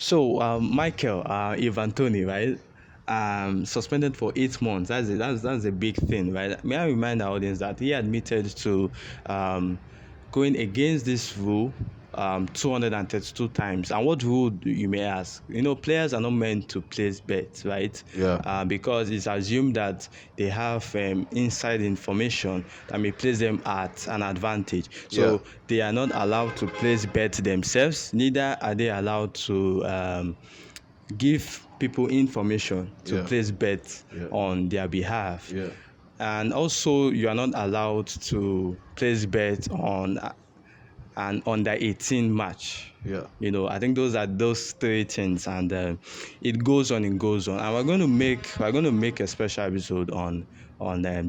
So, Michael, Ivan Toney, right? Suspended for 8 months. That's a big thing, right? May I remind our audience that he admitted to um, going against this rule 232 times. And what rule do you may ask? Players are not meant to place bets, right? Yeah. Because it's assumed that they have inside information that may place them at an advantage. Yeah. So they are not allowed to place bets themselves. Neither are they allowed to give people information to Yeah. place bets Yeah. on their behalf. Yeah. And also, you are not allowed to place bets on an under 18 match. Yeah. I think those are those three things, and it goes on and goes on. And we're going to make a special episode on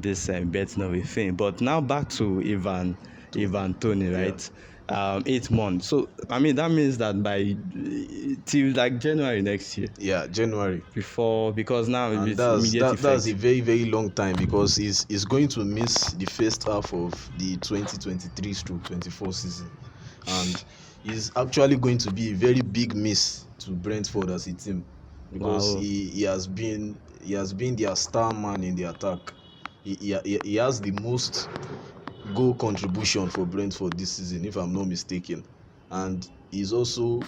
this betting of a thing. But now back to Ivan Toney, Yeah. right? 8 months. So that means that by till like January next year, Yeah. January. because now And it's immediate that's a effect. very, very long time, because he's going to miss the first half of the 2023-24 season, and he's actually going to be a very big miss to Brentford as a team, because Wow. he has been their star man in the attack. He has the most goal contribution for Brentford this season, if I'm not mistaken, and he's also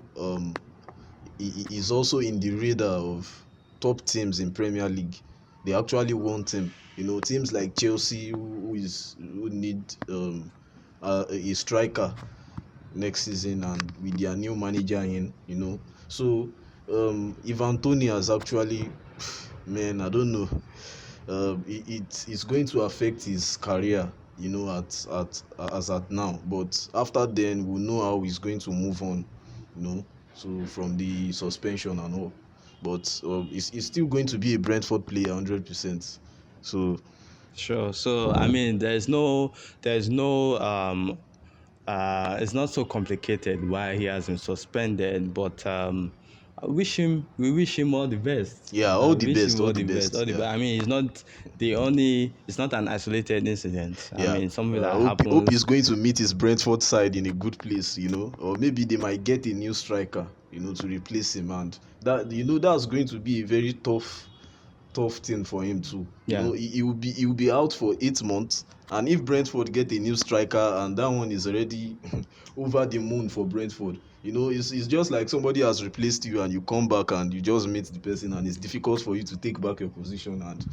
in the radar of top teams in Premier League. They actually want him. Teams like Chelsea, who need a striker next season, and with their new manager in. So Ivan Toney has actually, man, I don't know. It's going to affect his career, at now. But after then, we'll know how he's going to move on, you know. So from the suspension and all, but he's still going to be a Brentford player 100%. So Sure. So there's no it's not so complicated why he has been suspended, but we wish him all the best. yeah, all the Wish him best, all all the the best, all best. the Yeah, best. It's not an isolated incident. yeah. It's something that Hope he's happens. going to meet his Brentford side in a good place, or maybe they might get a new striker, to replace him, and that's going to be a very tough thing for him too. Yeah. He will be out for 8 months, and if Brentford get a new striker and that one is already over the moon for Brentford, it's just like somebody has replaced you and you come back and you just meet the person and it's difficult for you to take back your position, and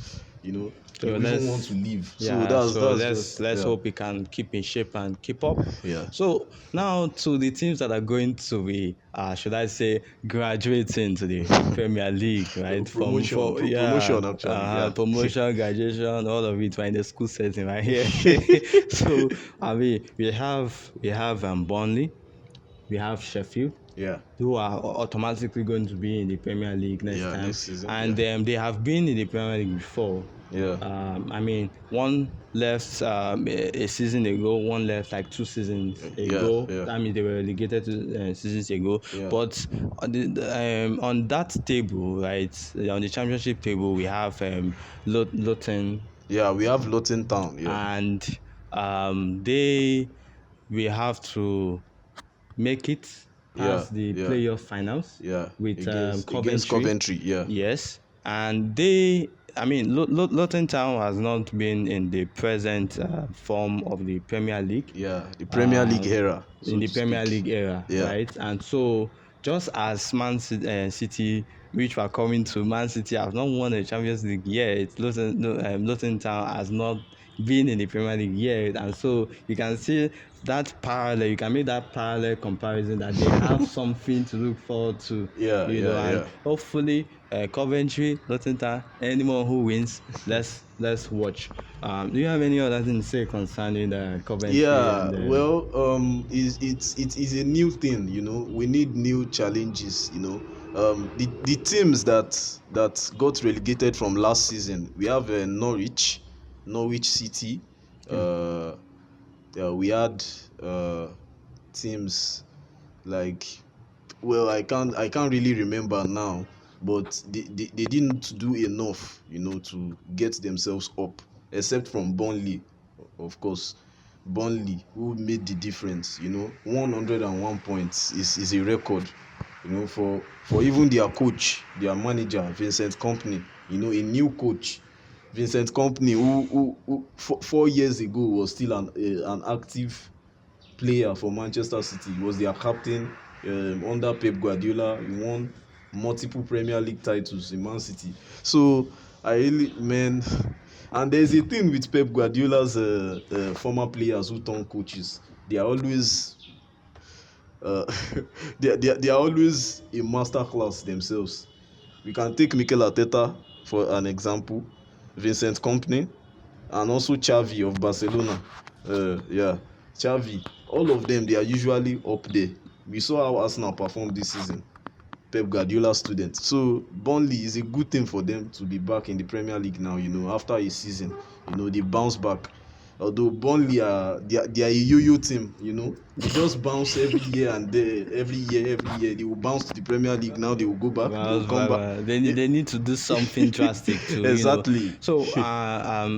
you So even want to leave. So yeah. that's So that's let's just let's yeah, hope he can keep in shape and keep up. yeah. So now to the teams that are going to be, should I say, graduating to the Premier League, right? Promotion actually, yeah. Promotion, graduation, all of it, right, in the school setting, right here. So we have Burnley, we have Sheffield, Yeah, who are automatically going to be in the Premier League next yeah, time, next season, and yeah, they have been in the Premier League before. yeah, One left a season ago, one left like 2 seasons yeah, ago. yeah, That means they were relegated seasons ago. yeah, But on that table, right, on the championship table, we have Luton, yeah. We have Luton Town, yeah, and they we have to make it yeah, past the yeah, playoff finals yeah. with Against Coventry. Coventry, yeah. Yes, and Luton Town has not been in the present form of the Premier League, Yeah, the Premier League era, in so the to Premier speak. League era, Yeah, right? And so, just as City, which were coming to Man City, have not won the Champions League yet, Luton Town has not been in the Premier League yet, and so you can see that parallel. You can make that parallel comparison that they have something to look forward to, yeah, yeah, and yeah. hopefully Coventry, Luton Town, anyone who wins, let's watch. Do you have any other thing to say concerning Coventry Yeah, and well, it's a new thing, We need new challenges, the teams that got relegated from last season. We have Norwich City. yeah. Uh, we had teams like, well, I can't really remember now, but they didn't do enough, to get themselves up, except from Burnley, of course. Burnley, who made the difference, 101 points is a record. For even their coach, their manager, Vincent Company, a new coach, Vincent Company, who 4 years ago was still an active player for Manchester City. He was their captain under Pep Guardiola. He won multiple Premier League titles in Man City. So I really, man, and there's a thing with Pep Guardiola's former players who turn coaches. They are always uh, they are always a masterclass themselves. We can take Mikel Arteta for an example, Vincent Company, and also Xavi of Barcelona. Yeah, Xavi. All of them, they are usually up there. We saw how Arsenal performed this season. Pep Guardiola student. So Burnley is a good thing for them to be back in the Premier League now. After a season, they bounce back. Although Burnley they are a yo-yo team. They just bounce every year and there, every year they will bounce to the Premier League. Now they will go back. They will come back. They need to do something drastic too. Exactly. So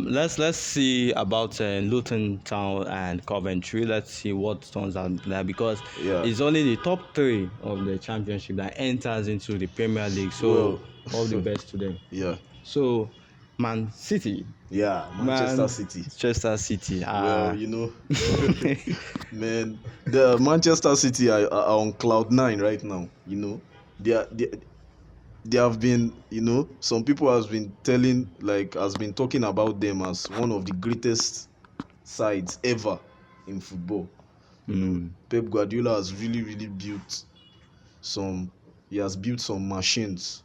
let's see about Luton Town and Coventry. Let's see what turns out there, because it's only the top three of the championship that enters into the Premier League. So all the best to them. Yeah. So Man City. Yeah, Manchester City. Well, man, the Manchester City are on cloud 9 right now. They are they have been, some people has been talking about them as one of the greatest sides ever in football. Pep Guardiola has really, really built some. He has built some machines.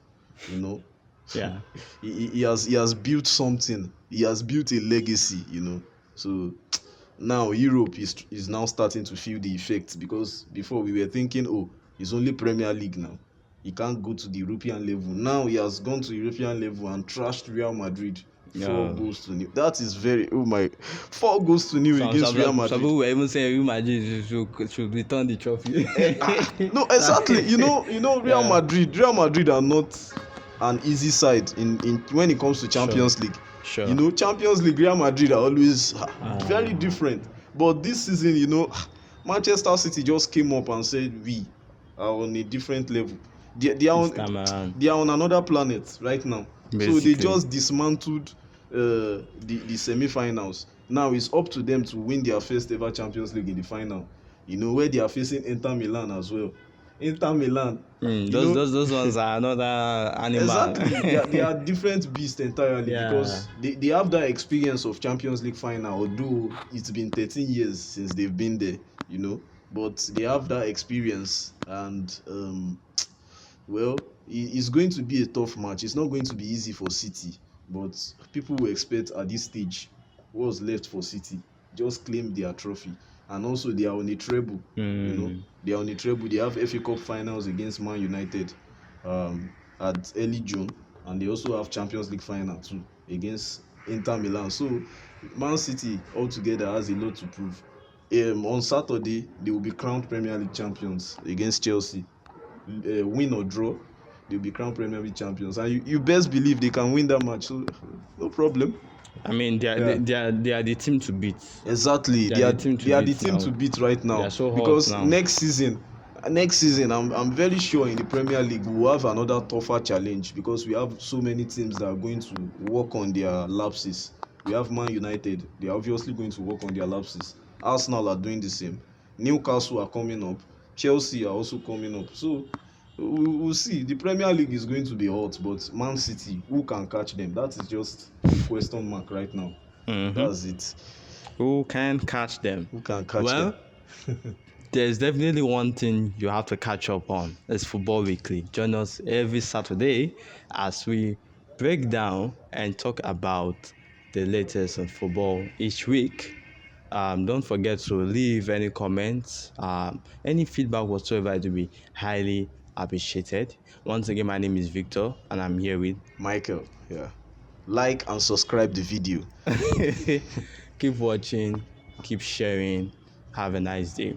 Yeah. he has built something. He has built a legacy. So now Europe is now starting to feel the effects, because before we were thinking, oh, it's only Premier League now. He can't go to the European level. Now he has gone to European level and trashed Real Madrid. 4-0. That is very 4-0 against Real Madrid. Some people were even saying Real Madrid should return the trophy. No, exactly. Real Madrid are not an easy side in when it comes to Champions League. Sure. Champions League, Real Madrid are always very different. But this season, Manchester City just came up and said we are on a different level. They are on another planet right now. Basically. So they just dismantled the semi-finals. Now it's up to them to win their first ever Champions League in the final. Where they are facing Inter Milan as well. Inter Milan. Those ones are another animal. Exactly. they are different beasts entirely, because they have that experience of Champions League final, although it's been 13 years since they've been there, but they have that experience, and it's going to be a tough match. It's not going to be easy for City, but people will expect at this stage what's left for City. Just claim their trophy. And also they are on a treble. They are on a treble. They have FA Cup finals against Man United at early June, and they also have Champions League final too against Inter Milan. So Man City altogether has a lot to prove. On Saturday they will be crowned Premier League champions against Chelsea. Win or draw, they'll be crowned Premier League champions, and you best believe they can win that match. So no problem. I mean, they are the team to beat. Exactly, they are the team to beat right now. They are so hot because now. next season, I'm very sure in the Premier League we'll have another tougher challenge, because we have so many teams that are going to work on their lapses. We have Man United; they are obviously going to work on their lapses. Arsenal are doing the same. Newcastle are coming up. Chelsea are also coming up. So we'll see. The Premier League is going to be hot, but Man City, who can catch them? That is just a question mark right now. That's it. Who can catch them? Who can catch them? There's definitely one thing you have to catch up on. It's Football Weekly. Join us every Saturday as we break down and talk about the latest in football each week. Don't forget to leave any comments, any feedback whatsoever. It will be highly appreciated. Once again, my name is Victor, and I'm here with Michael. Yeah, like and subscribe the video. Keep watching, keep sharing. Have a nice day.